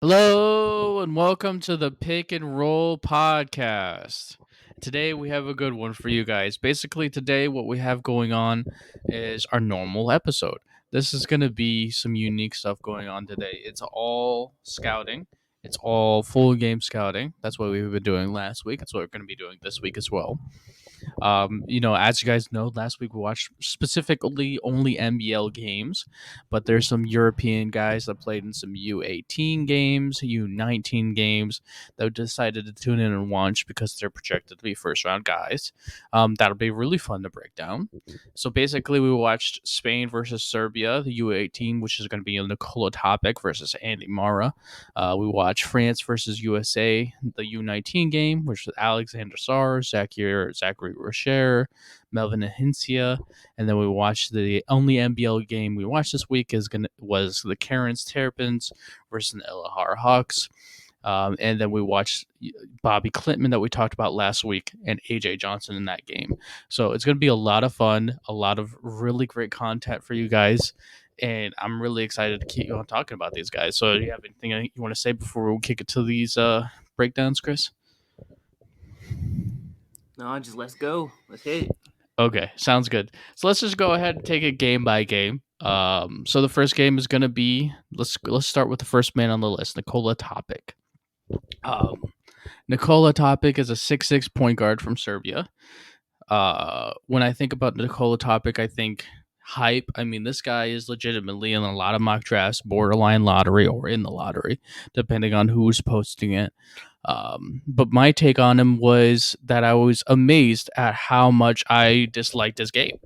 Hello and welcome to the Pick and Roll podcast. Today we have a good one for you guys. Basically, today what we have going on is our normal episode. This is going to be some unique stuff going on today. It's all scouting. It's all full game scouting. That's what we've been doing last week. That's what we're going to be doing this week as well. As you guys know, last week we watched specifically only NBL games, but there's some European guys that played in some U18 games, U19 games that decided to tune in and watch because they're projected to be first round guys. That'll be really fun to break down. So basically, we watched Spain versus Serbia, the U18, which is going to be a Nikola Topic versus Andy Mara. We watched France versus USA, the U19 game, which was Alexander Sar, Zachary Rocher, Melvin Ahincia, and then we watched the only NBL game we watched this week was the Karens Terrapins versus the Elahar Hawks. And then we watched Bobby Clintman that we talked about last week and AJ Johnson in that game. So it's going to be a lot of fun, a lot of really great content for you guys. And I'm really excited to keep on talking about these guys. So, do you have anything you want to say before we kick it to these breakdowns, Chris? No, just let's go. Let's hit it. Okay, sounds good. So let's just go ahead and take it game by game. So the first game is going to be let's start with the first man on the list, Nikola Topic. Nikola Topic is a 6'6" point guard from Serbia. When I think about Nikola Topic, I think hype. I mean, this guy is legitimately in a lot of mock drafts, borderline lottery or in the lottery, depending on who's posting it. But my take on him was that I was amazed at how much I disliked his game.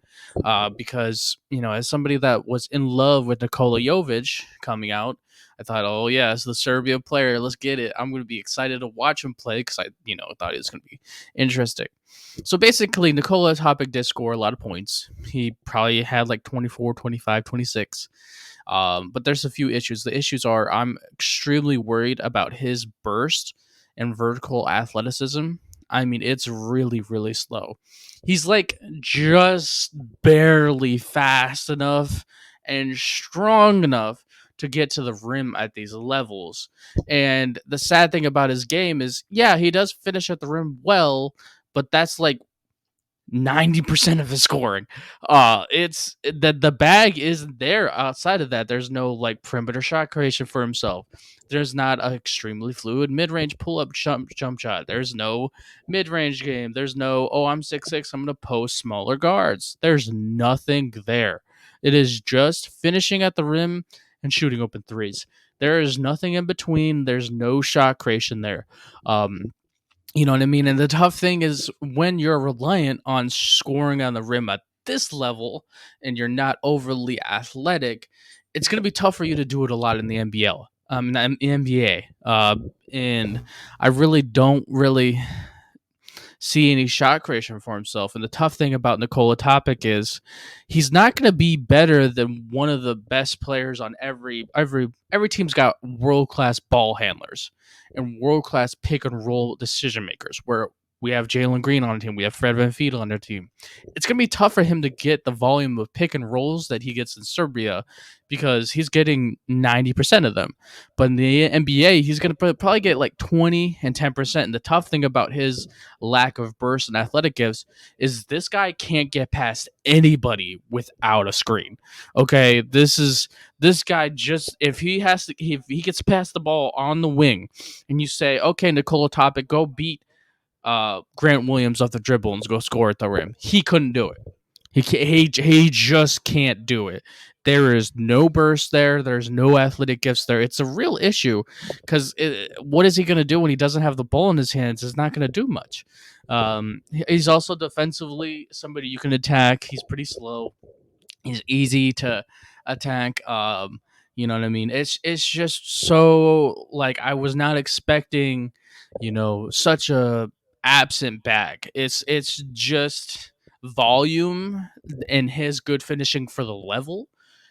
Because, as somebody that was in love with Nikola Jovic coming out, I thought, oh, yeah, it's the Serbia player. Let's get it. I'm going to be excited to watch him play because I, thought it was going to be interesting. So basically, Nikola Topic did score a lot of points. He probably had like 24, 25, 26. But there's a few issues. The issues are I'm extremely worried about his burst and vertical athleticism. I mean, it's really, really slow. He's like just barely fast enough and strong enough to get to the rim at these levels. And the sad thing about his game is, yeah, he does finish at the rim well, but that's like 90% of his scoring. It's that the bag isn't there outside of that. There's no like perimeter shot creation for himself. There's not an extremely fluid mid-range pull-up jump shot. There's no mid-range game. There's no, oh, I'm 6'6", I'm gonna post smaller guards. There's nothing there. It is just finishing at the rim and shooting open threes. There is nothing in between. There's no shot creation there. You know what I mean? And the tough thing is when you're reliant on scoring on the rim at this level and you're not overly athletic, it's going to be tough for you to do it a lot in the NBL. In the NBA. And I really don't really see any shot creation for himself. And the tough thing about Nikola Topic is he's not going to be better than one of the best players on every team's got world class ball handlers and world class pick and roll decision makers. Where we have Jalen Green on the team, we have Fred Van Fiedel on their team. It's going to be tough for him to get the volume of pick and rolls that he gets in Serbia because he's getting 90% of them. But in the NBA, he's going to probably get like 20 and 10%. And the tough thing about his lack of burst and athletic gifts is this guy can't get past anybody without a screen. Okay, this guy just if he gets past the ball on the wing, and you say, okay, Nikola Topic, go beat Grant Williams off the dribble and go score at the rim. He couldn't do it. He just can't do it. There is no burst there. There's no athletic gifts there. It's a real issue because what is he going to do when he doesn't have the ball in his hands? It's not going to do much. He's also defensively somebody you can attack. He's pretty slow. He's easy to attack. You know what I mean? It's just so like I was not expecting, such a absent bag. It's just volume and his good finishing for the level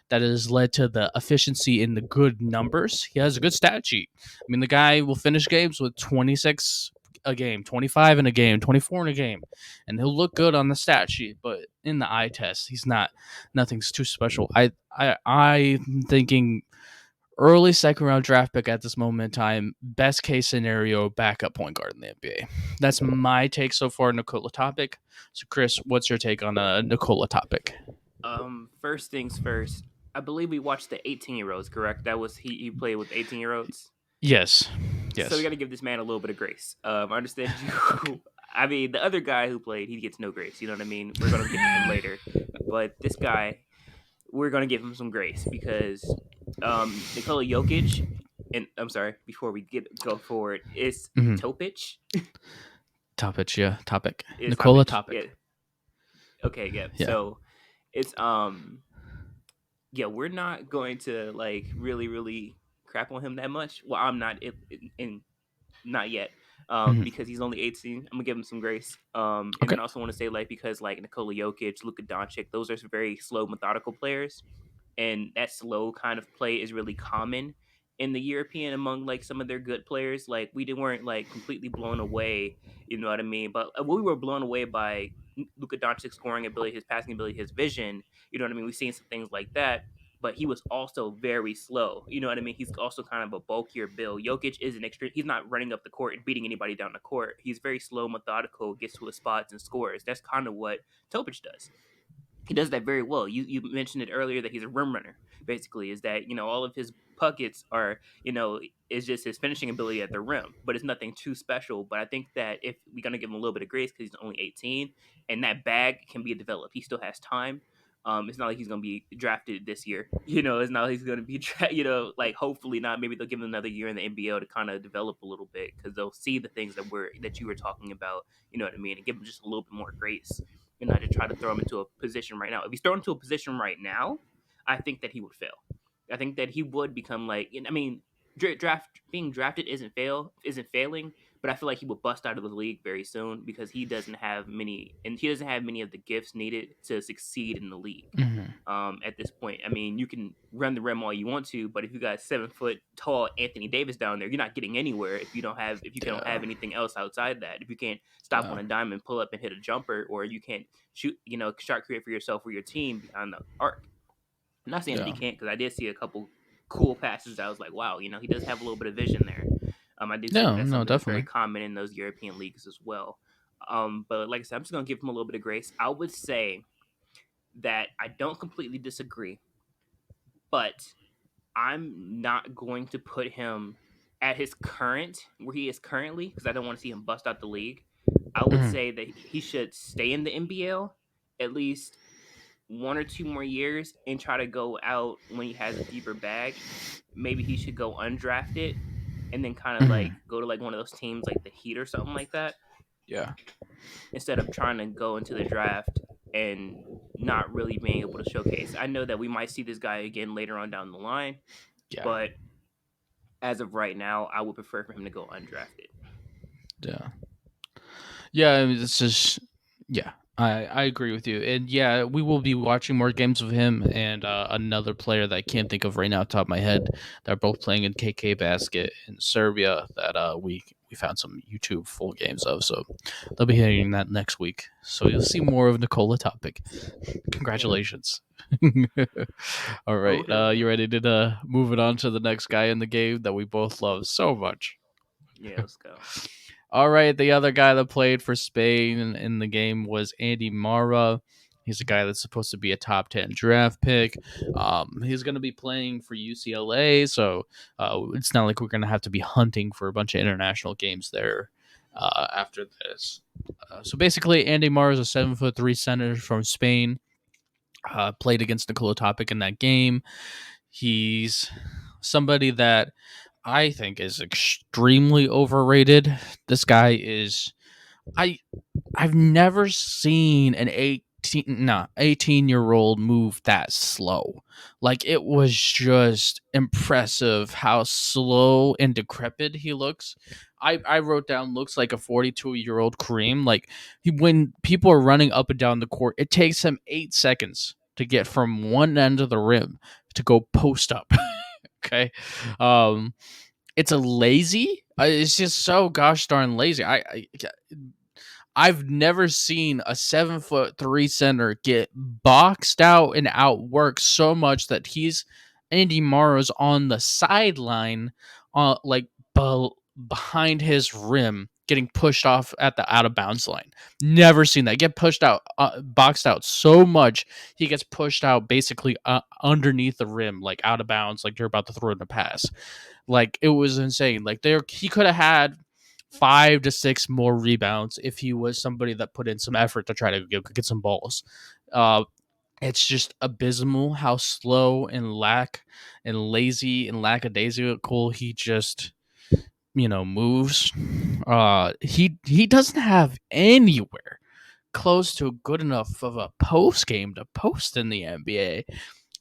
that has led to the efficiency in the good numbers. He has a good stat sheet. I mean, the guy will finish games with 26 a game, 25 in a game, 24 in a game, and he'll look good on the stat sheet, but in the eye test, he's not. Nothing's too special. I'm thinking Early second round draft pick at this moment in time. Best case scenario, backup point guard in the NBA. That's my take so far, Nikola Topic. So, Chris, what's your take on Nikola Topic? First things first. I believe we watched the 18-year-olds. Correct? That was he played with 18-year-olds. Yes, So we yes. got to give this man a little bit of grace. I understand you. I mean, the other guy who played, he gets no grace. You know what I mean? We're gonna get to him later, but this guy, we're gonna give him some grace because Nikola Jokic, and I'm sorry, before we go forward, is Mm-hmm. Topic Topic, yeah, Topic. is Nikola Topic. Yeah. Topic. Okay. Yeah. Yeah. So it's yeah, we're not going to like really crap on him that much. Well, I'm not in not yet. Mm-hmm. Because he's only 18, I'm gonna give him some grace. And Okay. then I also want to say like because like Nikola Jokic, Luka Doncic, those are very slow, methodical players, and that slow kind of play is really common in the European among like some of their good players. Like weren't like completely blown away, you know what I mean? But we were blown away by Luka Doncic's scoring ability, his passing ability, his vision. You know what I mean? We've seen some things like that. But he was also very slow. You know what I mean? He's also kind of a bulkier build. Jokic is an extreme. He's not running up the court and beating anybody down the court. He's very slow, methodical, gets to his spots and scores. That's kind of what Topic does. He does that very well. You mentioned it earlier that he's a rim runner. Basically, is that all of his buckets are is just his finishing ability at the rim, but it's nothing too special. But I think that if we're gonna give him a little bit of grace because he's only 18, and that bag can be developed, he still has time. It's not like he's gonna be drafted this year. It's not like he's gonna be like hopefully not. Maybe they'll give him another year in the NBL to kind of develop a little bit because they'll see the things that you were talking about. You know what I mean, and give him just a little bit more grace and not to try to throw him into a position right now. If he's thrown into a position right now, I think that he would fail. I think that he would become like, I mean, draft being drafted isn't failing, but I feel like he will bust out of the league very soon because he doesn't have many of the gifts needed to succeed in the league. Mm-hmm. At this point, I mean, you can run the rim all you want to, but if you got 7 foot tall Anthony Davis down there, you're not getting anywhere if you don't Yeah. have anything else outside that. If you can't stop Yeah. on a dime and pull up and hit a jumper, or you can't shoot, shot create for yourself or your team behind the arc. I'm not saying that he Yeah. can't because I did see a couple cool passes. I was like, wow, he does have a little bit of vision there. I do see that No, that's no, something that's very definitely. common in those European leagues as well. But like I said, I'm just gonna give him a little bit of grace. I would say that I don't completely disagree, but I'm not going to put him at his current where he is currently because I don't want to see him bust out the league. I would Mm-hmm. say that he should stay in the NBL at least 1 or 2 more years and try to go out when he has a deeper bag. Maybe he should go undrafted and then kind of like Mm-hmm. go to like one of those teams like the Heat or something like that Yeah. instead of trying to go into the draft and not really being able to showcase. I know that we might see this guy again later on down the line, Yeah. but as of right now, I would prefer for him to go undrafted. Yeah. Yeah, I mean, it's just yeah. I agree with you, and yeah, we will be watching more games of him and another player that I can't think of right now, off the top of my head. They're both playing in KK Basket in Serbia. That we found some YouTube full games of, so they'll be hearing that next week. So you'll see more of Nikola Topic. Yeah. Congratulations! All right, Okay. you ready to move it on to the next guy in the game that we both love so much? Yeah, let's go. All right, the other guy that played for Spain in the game was Andy Mara. He's a guy that's supposed to be a top 10 draft pick. He's going to be playing for UCLA, so it's not like we're going to have to be hunting for a bunch of international games there after this. So basically, Andy Mara is a 7'3" center from Spain. Played against Nikola Topic in that game. He's somebody that I think is extremely overrated. This guy is I I've never seen an 18-year-old move that slow. Like it was just impressive how slow and decrepit he looks. I wrote down looks like a 42-year-old Kareem. Like when people are running up and down the court, it takes him 8 seconds to get from one end of the rim to go post up. Okay. Um it's a lazy. It's just so gosh darn lazy. I've never seen a 7'3" center get boxed out and outworked so much that he's Andy Morrow's on the sideline, like behind his rim, getting pushed off at the out of bounds line. Never seen that. Get pushed out, boxed out so much. He gets pushed out basically underneath the rim, like out of bounds, like you're about to throw in a pass. Like it was insane. Like he could have had 5 to 6 more rebounds if he was somebody that put in some effort to try to get some balls. Uh, it's just abysmal how slow and lazy and lackadaisical he just moves. He doesn't have anywhere close to good enough of a post game to post in the NBA.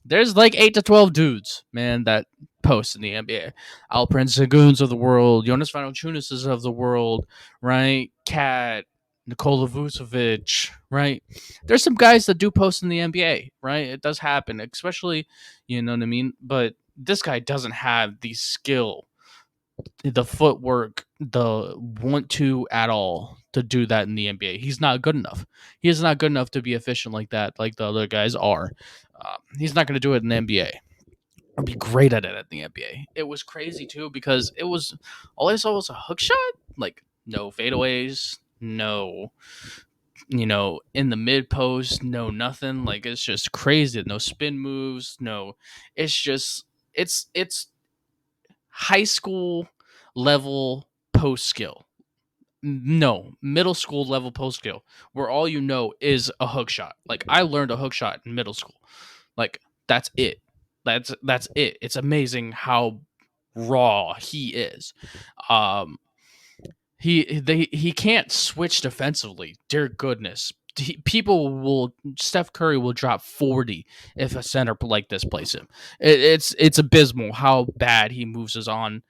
There's like 8 to 12 dudes, man, that post in the NBA. Alperen Senguns of the world, Jonas Valanciunas of the world, right? Cat, Nikola Vucevic, right? There's some guys that do post in the NBA, right? It does happen, especially, you know what I mean? But this guy doesn't have the skill, the footwork, the want to at all to do that in the NBA. He's not good enough. He is not good enough to be efficient like that, like the other guys are. He's not going to do it in the NBA or be great at it at the NBA. It was crazy too because it was all I saw was a hook shot, like no fadeaways, no, in the mid post, no nothing. Like it's just crazy. No spin moves, no. It's just it's high school level post skill. No, middle school level post skill, where all you know is a hook shot. Like I learned a hook shot in middle school. Like that's it. That's it. It's amazing how raw he is. Um, he can't switch defensively. Dear goodness, Steph Curry will drop 40 if a center like this plays him. It's abysmal how bad he moves us on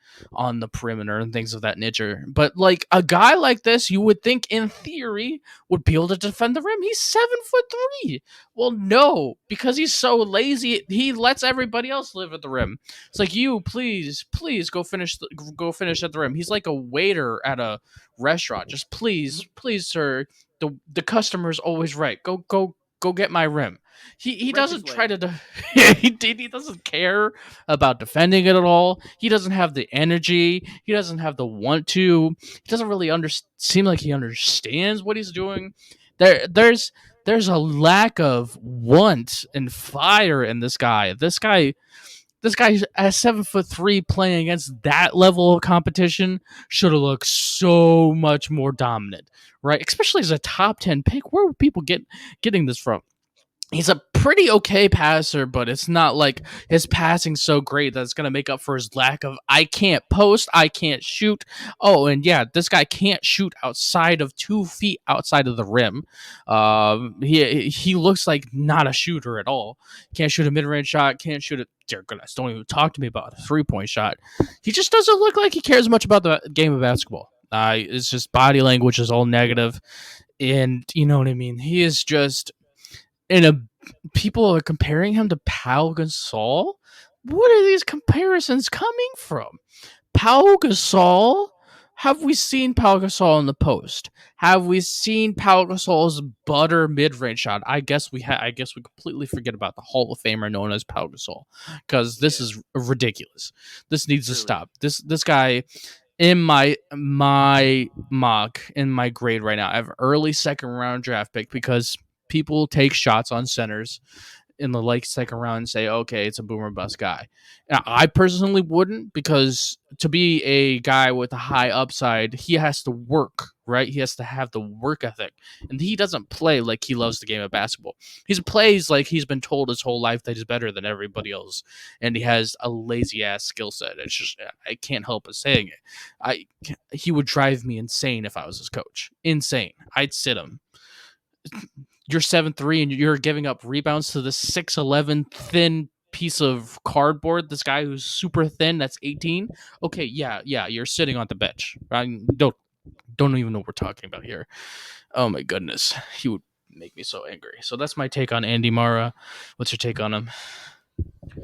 the perimeter and things of that nature. But like a guy like this, you would think in theory would be able to defend the rim. He's 7'3". Well, no, because he's so lazy, he lets everybody else live at the rim. It's like you, please go finish at the rim. He's like a waiter at a restaurant. Just please, sir. The customer's always right. Go get my rim. He Right this doesn't try way. to he doesn't care about defending it at all. He doesn't have the energy. He doesn't have the want to. He doesn't really seem like he understands what he's doing. There's a lack of want and fire in this guy. This guy at 7'3" playing against that level of competition should have looked so much more dominant, right? Especially as a top 10 pick. Where would people getting this from? He's a pretty okay passer, but it's not like his passing so great that it's going to make up for his lack of I can't post, I can't shoot. Oh, and yeah, this guy can't shoot outside of 2 feet outside of the rim. He looks like not a shooter at all. Can't shoot a mid range shot. Can't shoot it. Dear goodness, don't even talk to me about a 3 point shot. He just doesn't look like he cares much about the game of basketball. It's just body language is all negative, and you know what I mean. He is just in a people are comparing him to Pau Gasol. What are these comparisons coming from? Pau Gasol? Have we seen Pau Gasol in the post? Have we seen Pau Gasol's butter mid-range shot? I guess we I guess we completely forget about the Hall of Famer known as Pau Gasol because this Yeah, is ridiculous. This needs to truly. stop. This guy in my mock in my grade right now, I have early second round draft pick because people take shots on centers in the like second round and say, okay, it's a boomer bust guy. Now, I personally wouldn't because to be a guy with a high upside, he has to work, right? He has to have the work ethic. And he doesn't play like he loves the game of basketball. He plays like he's been told his whole life that he's better than everybody else. And he has a lazy ass skill set. It's just, I can't help but saying it. I He would drive me insane if I was his coach. Insane. I'd sit him. You're 7'3" and you're giving up rebounds to this 6'11" thin piece of cardboard. This guy who's super thin, that's 18. Okay, yeah, you're sitting on the bench. I don't even know what we're talking about here. Oh my goodness, he would make me so angry. So that's my take on Andy Mara. What's your take on him?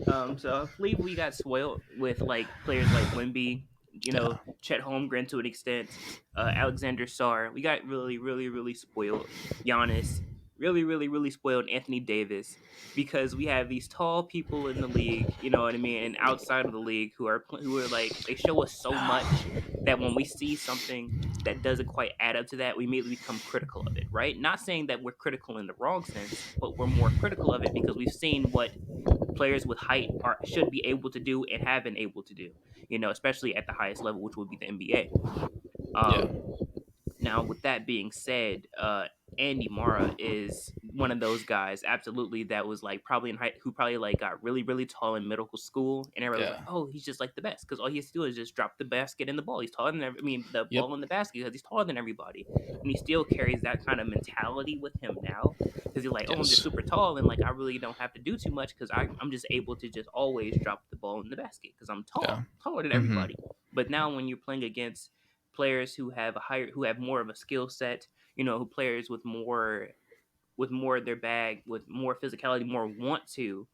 So I believe we got spoiled with like players like Wimby, Yeah, Chet Holmgren to an extent, Alexander Sarr. We got really, really, really spoiled. Giannis. really spoiled Anthony Davis because we have these tall people in the league, you know what I mean, and outside of the league who are like they show us so much that when we see something that doesn't quite add up to that, we immediately become critical of it, right? Not saying that we're critical in the wrong sense, but we're more critical of it because we've seen what players with height are should be able to do and have been able to do, you know, especially at the highest level, which would be the NBA. Yeah. Um, Now, with that being said, Andy Mara is one of those guys, absolutely, that was like probably in height, who probably like got really tall in middle school, and everybody was Yeah. like, "Oh, he's just like the best," because all he has to do is just drop the basket and the ball. He's taller than the Yep. ball in the basket because he's taller than everybody, and he still carries that kind of mentality with him now because he's like, "Oh, I'm just Yes. super tall, and like I really don't have to do too much because I'm just able to just always drop the ball in the basket because I'm Yeah. taller than Mm-hmm. everybody." But now when you're playing against players who have more of a skill set, you know, who players with more of their bag, with more physicality, more want to,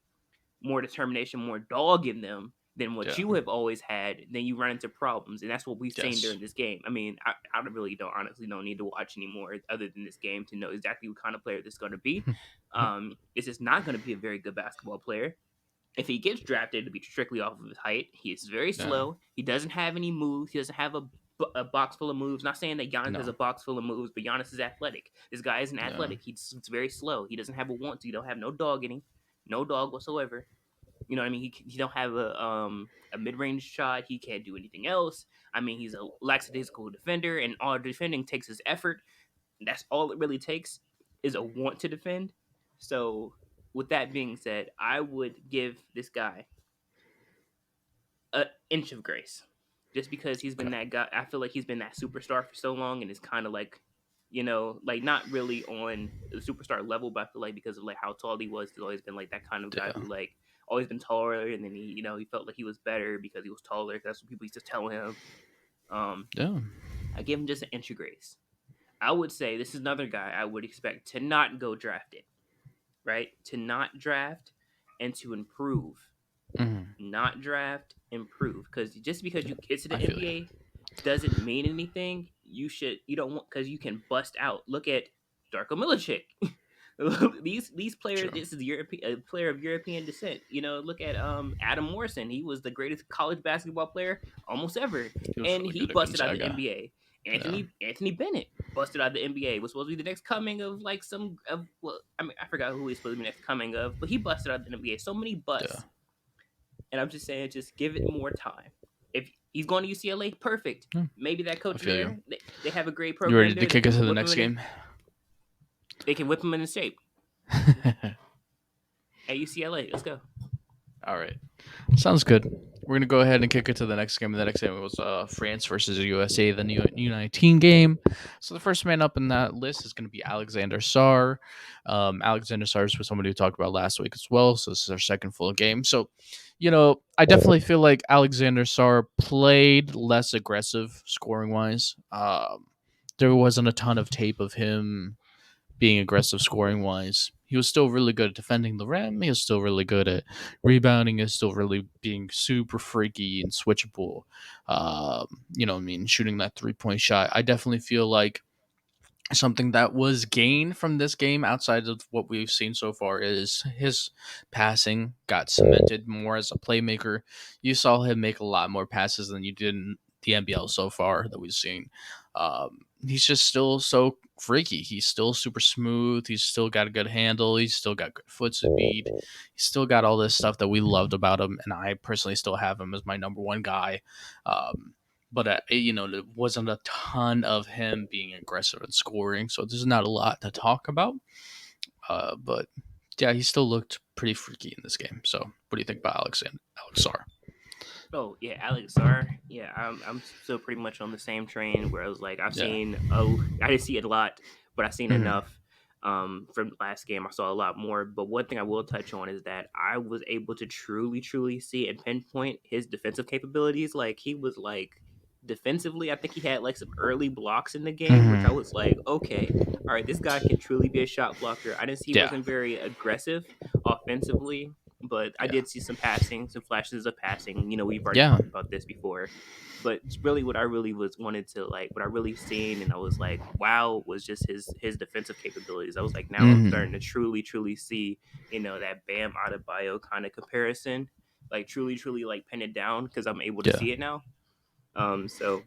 more determination, more dog in them than what Yeah. you have always had, then you run into problems, and that's what we've seen Yes. during this game. I mean, I really don't honestly don't need to watch anymore other than this game to know exactly what kind of player this is going to be. It's just not going to be a very good basketball player if he gets drafted to be strictly off of his height. He is very Yeah. slow. He doesn't have any moves. He doesn't have a box full of moves. Not saying that Giannis has No. a box full of moves, but Giannis is athletic. This guy isn't Yeah. athletic. He's very slow. He doesn't have a want to. He don't have no dog in him, no dog whatsoever. You know what I mean? He don't have a mid range shot. He can't do anything else. I mean, he's a lackadaisical defender, and all defending takes is effort. That's all it really takes is a want to defend. So, with that being said, I would give this guy an inch of grace, just because he's been Okay. that guy. I feel like he's been that superstar for so long, and it's kind of like, you know, like not really on the superstar level, but I feel like because of like how tall he was, he's always been like that kind of guy Yeah. who like always been taller, and then he, you know, he felt like he was better because he was taller. That's what people used to tell him. Um, Yeah. I give him just an inch of grace. I would say this is another guy I would expect to not go drafted, right? To not draft and to improve, Mm-hmm. not draft, improve. Because just because you get to I the feel you. NBA doesn't mean anything. You don't want because you can bust out. Look at Darko Milicic. These players. True. This is a player of European descent. You know, look at Adam Morrison. He was the greatest college basketball player almost ever, He was and really he good at busted out the Gonzaga. NBA. Yeah. Anthony Bennett busted out the NBA. Was supposed to be the next coming of like some of well, I mean I forgot who he's supposed to be next coming of, but he busted out the NBA. So many Yeah. busts, and I'm just saying, just give it more time. If he's going to UCLA, perfect. Yeah. Maybe that I coach feel you. there, they have a great You program ready to there. They kick us can to the whip him next in. game? They can whip him into shape at UCLA. Let's go. All right. Sounds good. We're gonna go ahead and kick it to the next game. The next game was France versus USA, the new U19 game. So the first man up in that list is going to be Alexander Sarr. Alexander Sarr is somebody we talked about last week as well. So this is our second full game. So, you know, I definitely feel like Alexander Sarr played less aggressive scoring wise. There wasn't a ton of tape of him being aggressive scoring wise. He was still really good at defending the rim. He was still really good at rebounding. He was still really being super freaky and switchable. You know what I mean? Shooting that 3-point shot. I definitely feel like something that was gained from this game outside of what we've seen so far is his passing got cemented more as a playmaker. You saw him make a lot more passes than you did in the NBL so far that we've seen. He's just still so freaky. He's still super smooth. He's still got a good handle. He's still got good foot speed. He's still got all this stuff that we loved about him, and I personally still have him as my number one guy. But you know, there wasn't a ton of him being aggressive and scoring, so there's not a lot to talk about. But yeah, he still looked pretty freaky in this game. So, what do you think about Alex Sarr? Oh yeah, Alex Sarr. Yeah, I'm still pretty much on the same train where I was like, Yeah. I didn't see it a lot, but I've seen Hmm. enough. From last game, I saw a lot more. But one thing I will touch on is that I was able to truly see and pinpoint his defensive capabilities. Like he was like defensively, I think he had like some early blocks in the game, which I Hmm. was like, okay, all right, this guy can truly be a shot blocker. I didn't see he Yeah. wasn't very aggressive offensively. but I Yeah. did see some passing, some flashes of passing. You know, we've already Yeah. talked about this before, but really, what I really was wanted to like, what I really seen, and I was like, wow, was just his defensive capabilities. I was like, now I'm starting to Hmm. truly see, you know, that Bam Adebayo kind of comparison, like truly like pin it down because I'm able to Yeah. see it now. So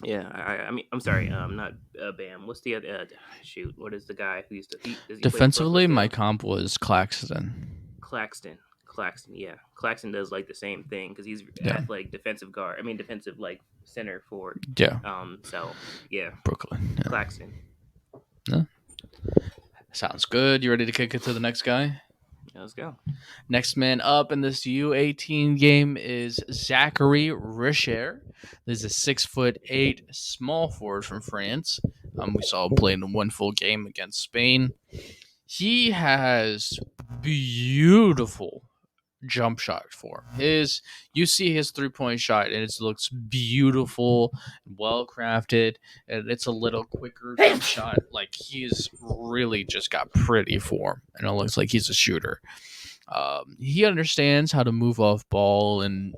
yeah, I mean, I'm sorry, not Bam. What's the other? Shoot, what is the guy who used to? He does he play for Brooklyn Defensively, my still? comp was Claxton. Claxton. Claxton, yeah. Claxton does like the same thing because he's Yeah. athletic defensive guard. I mean defensive like center forward. Yeah. So yeah, Brooklyn. Yeah. Claxton. Yeah. Sounds good. You ready to kick it to the next guy? Yeah, let's go. Next man up in this U18 game is Zachary Richer. This is a 6'8" small forward from France. We saw him play in one full game against Spain. He has beautiful jump shot for him. You see his 3-point shot and it looks beautiful, well crafted, and it's a little quicker jump shot. Like he's really just got pretty form, and it looks like he's a shooter. He understands how to move off ball and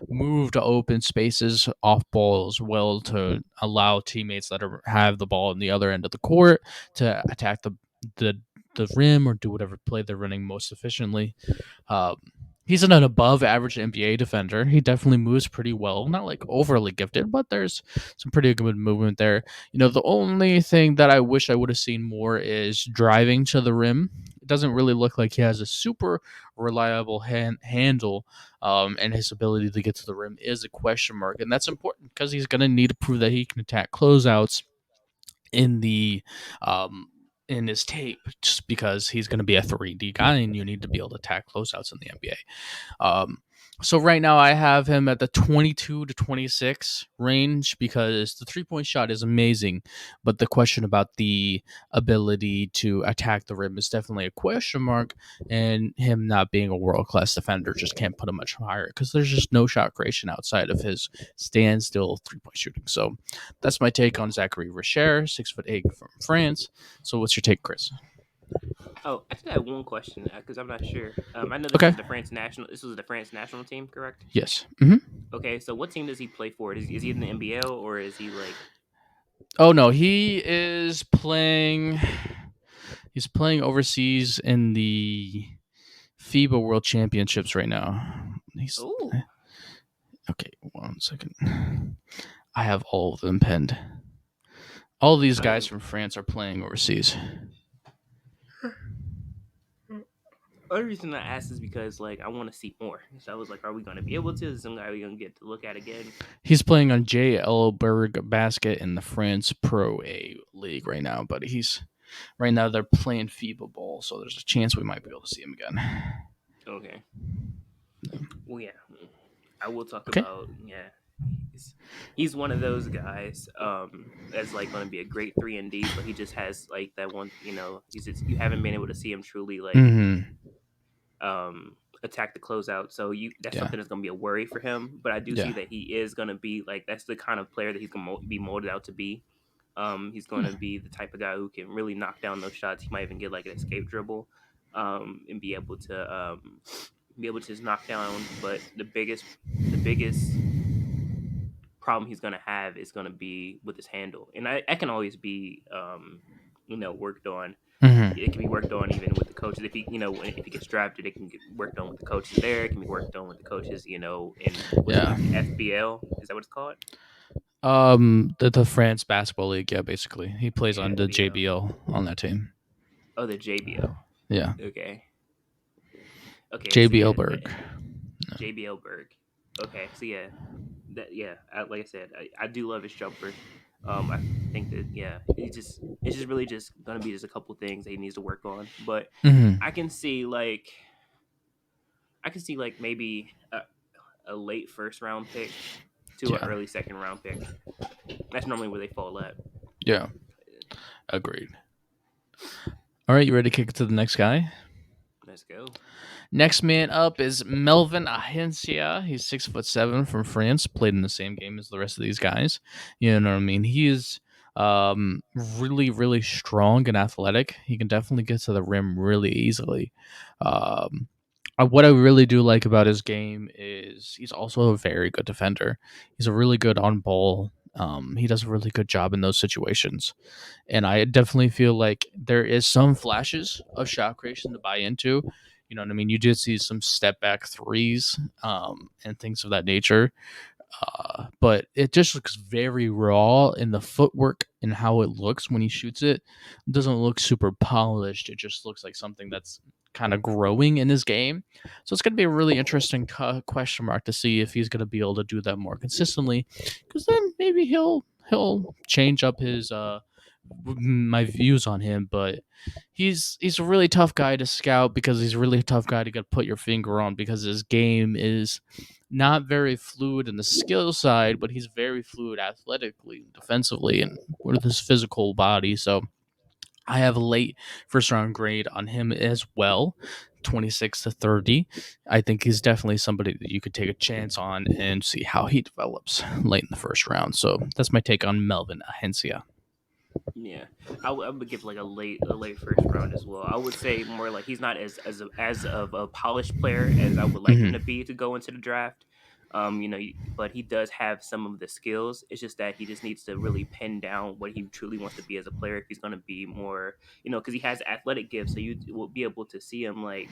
move to open spaces off ball as well to allow teammates that have the ball in the other end of the court to attack the the rim or do whatever play they're running most efficiently. Um, he's an above average NBA defender. He definitely moves pretty well. Not like overly gifted, but there's some pretty good movement there. The only thing that I wish I would have seen more is driving to the rim. It doesn't really look like he has a super reliable handle, and his ability to get to the rim is a question mark. And that's important because he's going to need to prove that he can attack closeouts in the um in his tape, just because he's going to be a 3D guy and you need to be able to attack closeouts in the NBA. So right now I have him at the 22 to 26 range because the 3-point shot is amazing, but the question about the ability to attack the rim is definitely a question mark, and him not being a world class defender just can't put him much higher because there's just no shot creation outside of his standstill 3-point shooting. So that's my take on Zachary Richer, 6'8" from France. So what's your take, Chris? Oh, I just had one question because I'm not sure. I know this Okay. was the France national. This was the France national team, correct? Yes. Hmm. Okay, so what team does he play for? Is he in the NBL or is he like? Oh no, he is playing. He's playing overseas in the FIBA World Championships right now. He's Oh, okay. 1 second. I have all of them pinned. All of these guys um, from France are playing overseas. only reason I asked is because like I want to see more. So I was like, are we going to be able to? Is some guy we going to get to look at again? He's playing on JL Berg Basket in the France Pro A League right now, but he's right now they're playing FIBA ball, so there's a chance we might be able to see him again. Okay. Well, yeah, I will talk Okay. about yeah. He's one of those guys that's like going to be a great 3 and D, but he just has like that one. You know, he's just, you haven't been able to see him truly like Mm-hmm. attack the closeout. So you that's Yeah. something that's going to be a worry for him. But I do see Yeah. that he is going to be like that's the kind of player that he's going to be molded out to be. He's going to be the type of guy who can really knock down those shots. He might even get like an escape dribble, and be able to just knock down. But the biggest problem he's going to have is going to be with his handle, and I can always be worked on. It can Mm-hmm. be worked on even with the coaches. If if he gets drafted, it can get worked on with the coaches there. It can be worked on with the coaches, in was it Yeah. like the FBL? Is that what it's called? The France basketball league, yeah, basically. He plays Yeah, on the FBL. JBL on that team. Oh, the JBL. Yeah. Okay. Okay. So JBL yeah, Berg. JBL Berg. Okay. So yeah, like I said, I do love his jumper. I think that yeah, it's just really just gonna be just a couple things that he needs to work on. But Mm-hmm. I can see like maybe a late first round pick to an Yeah. early second round pick. That's normally where they fall at. Yeah. Agreed. All right, you ready to kick it to the next guy? Let's go. Next man up is Melvin Ahencia. He's 6'7" from France. Played in the same game as the rest of these guys. You know what I mean? He is really, really strong and athletic. He can definitely get to the rim really easily. what I really do like about his game is he's also a very good defender. He's a really good on ball. He does a really good job in those situations, and I definitely feel like there is some flashes of shot creation to buy into. You know what I mean? You did see some step back threes, and things of that nature. But it just looks very raw in the footwork and how it looks when he shoots it. It doesn't look super polished. It just looks like something that's kind of growing in his game. So it's going to be a really interesting question mark to see if he's going to be able to do that more consistently. Because then maybe he'll change up his my views on him. But he's a really tough guy to scout because he's a really tough guy to get put your finger on because his game is not very fluid in the skill side, but he's very fluid athletically, defensively, and with his physical body. So I have a late first round grade on him as well. 26 to 30. I think he's definitely somebody that you could take a chance on and see how he develops late in the first round. So that's my take on Melvin Ahencia. Yeah, I would give like a late first round as well. I would say more like he's not as of a polished player as I would like him to Hmm. be to go into the draft. But he does have some of the skills. It's just that he just needs to really pin down what he truly wants to be as a player. If he's going to be more, because he has athletic gifts, so you will be able to see him like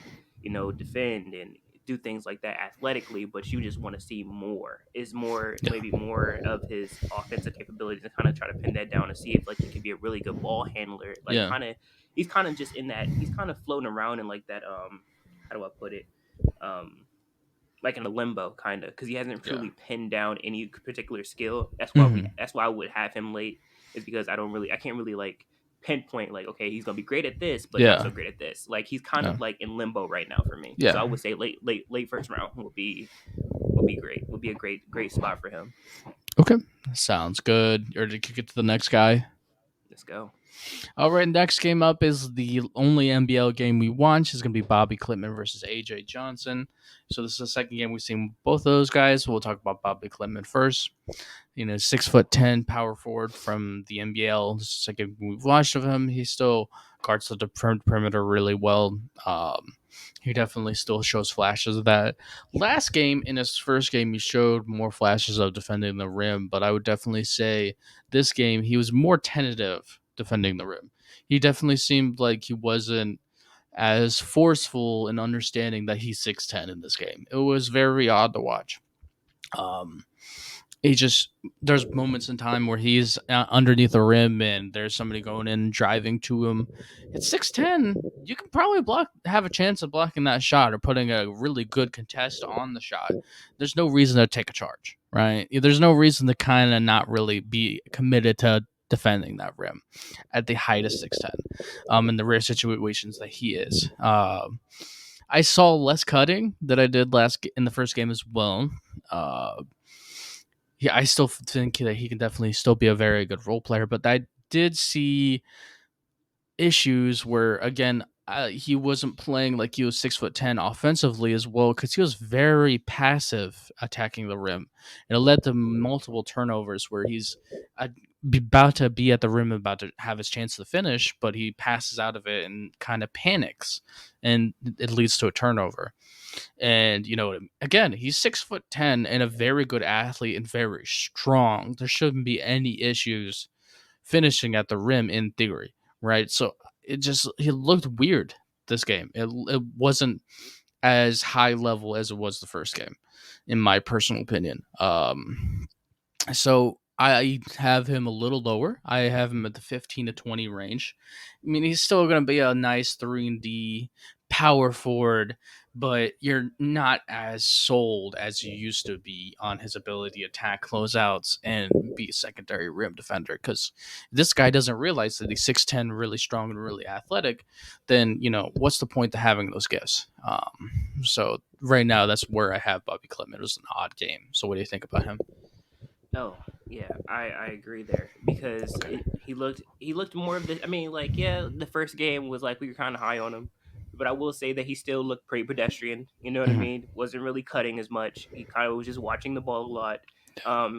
defend and do things like that athletically, but you just want to see more. Is more Yeah. maybe more of his offensive capabilities and kind of try to pin that down and see if like he could be a really good ball handler. Like Yeah. kind of he's kind of just in that he's kind of floating around in like that how do I put it? Um like in a limbo kind of because he hasn't Yeah. truly pinned down any particular skill. Hmm. That's why I would have him late is because I can't really like pinpoint like okay he's gonna be great at this but not Yeah. so great at this. Like he's kind Yeah. of like in limbo right now for me. So Yeah. I would say late first round would be great. Would be a great spot for him. Okay. Sounds good. Or to kick it to the next guy. Let's go. All right, next game up is the only NBL game we watch. Is going to be Bobby Klitman versus AJ Johnson. So this is the second game we've seen both of those guys. We'll talk about Bobby Klitman first. 6'10" power forward from the NBL. This is the second we've watched of him. He still guards the perimeter really well. He definitely still shows flashes of that. Last game, in his first game, he showed more flashes of defending the rim, but I would definitely say this game he was more tentative defending the rim. He definitely seemed like he wasn't as forceful in understanding that he's 6'10" in this game. It was very odd to watch. Um, he just there's moments in time where he's underneath the rim and there's somebody going in and driving to him. It's 6'10". You can probably have a chance of blocking that shot or putting a really good contest on the shot. There's no reason to take a charge, right? There's no reason to kind of not really be committed to defending that rim at the height of 6'10", in the rare situations that he is. I saw less cutting that I did in the first game as well. Uh, yeah, I still think that he can definitely still be a very good role player, but I did see issues where again he wasn't playing like he was 6'10" offensively as well because he was very passive attacking the rim, and it led to multiple turnovers where he's about to be at the rim, about to have his chance to finish, but he passes out of it and kind of panics, and it leads to a turnover. And again, he's 6'10" and a very good athlete and very strong. There shouldn't be any issues finishing at the rim in theory, right? So he looked weird this game. It wasn't as high level as it was the first game, in my personal opinion. So I have him a little lower. I have him at the 15 to 20 range. I mean, he's still going to be a nice 3-and-D power forward, but you're not as sold as you used to be on his ability to attack closeouts and be a secondary rim defender. Because this guy doesn't realize that he's 6'10", really strong and really athletic. Then what's the point to having those gifts? So right now, that's where I have Bobby Klitman. It was an odd game. So what do you think about him? Oh yeah, I agree there because Okay. he looked more of the. I mean, like yeah, the first game was like we were kind of high on him, but I will say that he still looked pretty pedestrian. You know what I Hmm. mean? Wasn't really cutting as much. He kind of was just watching the ball a lot.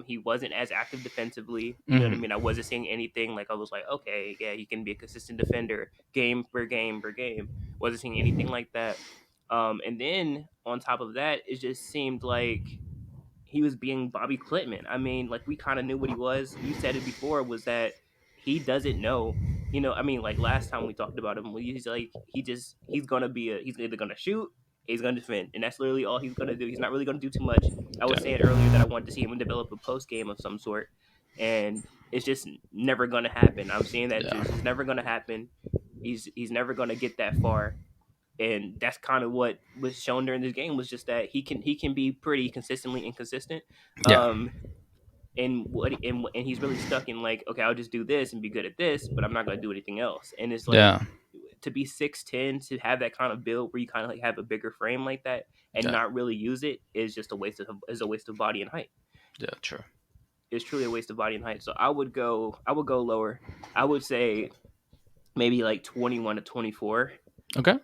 He wasn't as active defensively. You know what I Hmm. mean? I wasn't seeing anything like I was like, okay, yeah, he can be a consistent defender game per game per game. Wasn't seeing anything like that. And then on top of that, it just seemed like he was being Bobby Klitman. I mean, like we kind of knew what he was. You said it before was that he doesn't know. I mean, like last time we talked about him, he's like he's gonna be he's either gonna shoot, he's gonna defend, and that's literally all he's gonna do. He's not really gonna do too much. I was saying Yeah. earlier that I wanted to see him develop a post game of some sort, and it's just never gonna happen. I'm seeing that Yeah. it's just never gonna happen. He's never gonna get that far, and that's kind of what was shown during this game was just that he can be pretty consistently inconsistent. Yeah. Um, and he's really stuck in like, okay, I'll just do this and be good at this, but I'm not gonna do anything else. And it's like Yeah. to be 6'10", to have that kind of build where you kind of like have a bigger frame like that and Yeah. not really use it is just a waste of body and height. Yeah. True. It's truly a waste of body and height. So I would go lower. I would say maybe like 21 to 24. Okay.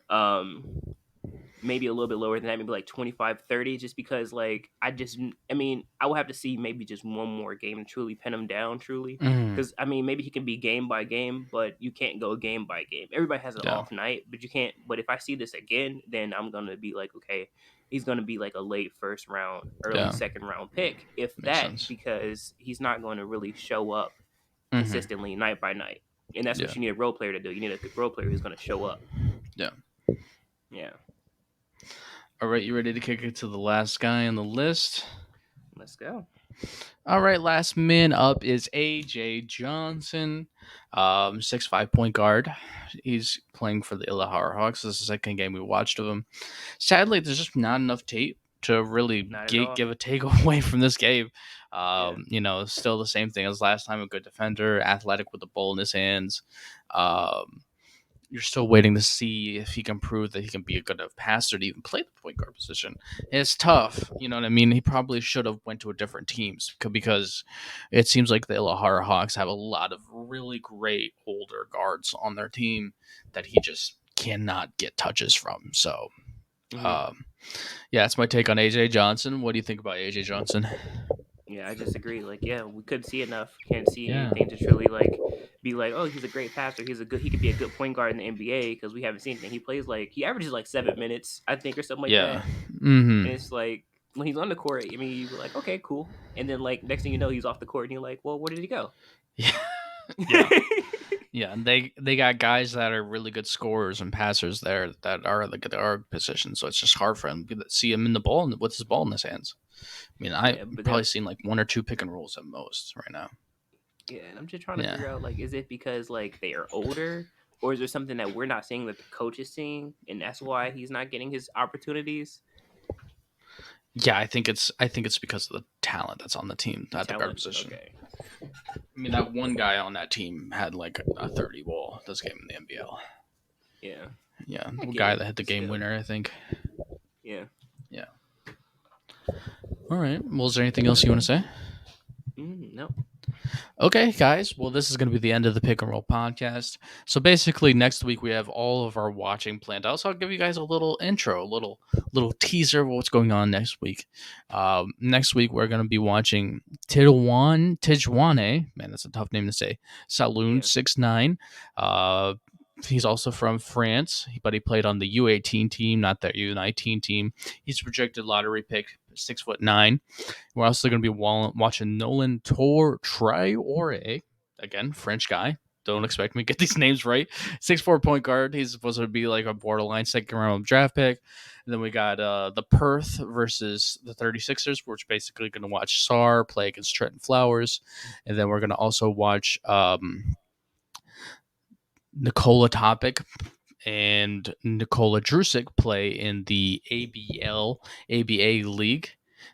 Maybe a little bit lower than that, maybe like 25-30, just because like I mean, I will have to see maybe just one more game to truly pin him down truly. Mm. Because I mean, maybe he can be game by game, but you can't go game by game. Everybody has an Yeah. off night, but you can't. But if I see this again, then I'm gonna be like, okay, he's gonna be like a late first round, early Yeah. second round pick, if Makes that, sense. because he's not going to really show up Mm-hmm. consistently night by night, and that's Yeah. what you need a role player to do. You need a role player who's gonna show up. Yeah. Yeah. All right, you ready to kick it to the last guy on the list? Let's go. All right, last man up is AJ Johnson, 6'5" point guard. He's playing for the Illahara Hawks. This is the second game we watched of him. Sadly, there's just not enough tape to really Not at all. give a takeaway from this game. Yeah. Still the same thing as last time. A good defender, athletic with the ball in his hands. You're still waiting to see if he can prove that he can be a good enough passer to even play the point guard position. It's tough, you know what I mean? He probably should have went to a different teams because it seems like the Illahara Hawks have a lot of really great older guards on their team that he just cannot get touches from. So, yeah, that's my take on AJ Johnson. What do you think about AJ Johnson? Yeah, I just agree. Like, yeah, we couldn't see enough. Can't see Yeah. anything to truly like be like, oh, he's a great passer. He could be a good point guard in the NBA because we haven't seen anything. He averages like 7 minutes, I think, or something like Yeah. that. Mm-hmm. And it's like when he's on the court, I mean, you're like, okay, cool. And then like next thing you know, he's off the court, and you're like, well, where did he go? Yeah. Yeah. Yeah, and they got guys that are really good scorers and passers there that are like at the guard position, so it's just hard for him to see him in the ball with his ball in his hands. I mean, I've probably seen like one or two pick and rolls at most right now. Yeah, and I'm just trying to figure out like, is it because like they are older, or is there something that we're not seeing that the coach is seeing, and that's why he's not getting his opportunities? Yeah, I think it's because of the talent that's on the team at the guard position. Okay. I mean, that one guy on that team had like a 30 ball this game in the NBL. Yeah. Yeah, the guy that hit the game winner, I think. Yeah. Yeah. All right. Well, is there anything else you want to say? No. Okay, guys. Well, this is going to be the end of the Pick and Roll podcast. So basically, next week we have all of our watching planned out. So I'll give you guys a little intro, a little teaser of what's going on next week. Next week we're going to be watching Tijuane. Man, that's a tough name to say. Saloon 6'9". He's also from France, but he played on the U18 team, not the U19 team. He's projected lottery pick, 6'9". We're also going to be watching Nolan Traore, again, French guy. Don't expect me to get these names right. 6'4" point guard. He's supposed to be like a borderline second round draft pick. And then we got the Perth versus the 36ers. We're basically going to watch Sar play against Trenton Flowers. And then we're going to also watch Nikola Topic and Nikola Drusic play in the ABA League.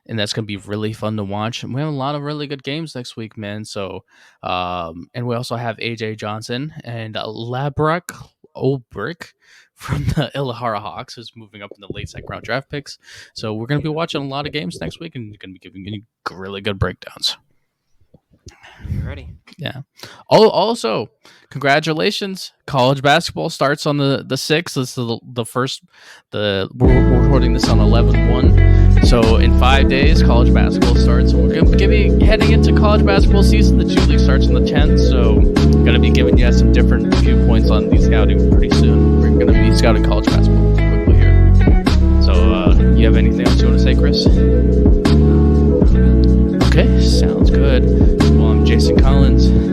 And that's going to be really fun to watch. And we have a lot of really good games next week, man. So, and we also have AJ Johnson and Labrak Olbrick from the Illahara Hawks, who's moving up in the late second round draft picks. So we're going to be watching a lot of games next week and going to be giving you really good breakdowns. Ready? Yeah. Also, congratulations! College basketball starts on the 6th. This is the first. We're recording this on 11/1. So in 5 days, college basketball starts. We're going to be heading into college basketball season. The G League starts on the 10th. So I'm going to be giving you guys some different viewpoints on the scouting pretty soon. We're going to be scouting college basketball quickly here. You have anything else you want to say, Chris? I'm good. Okay, sounds good. Well, I'm Jason Collins.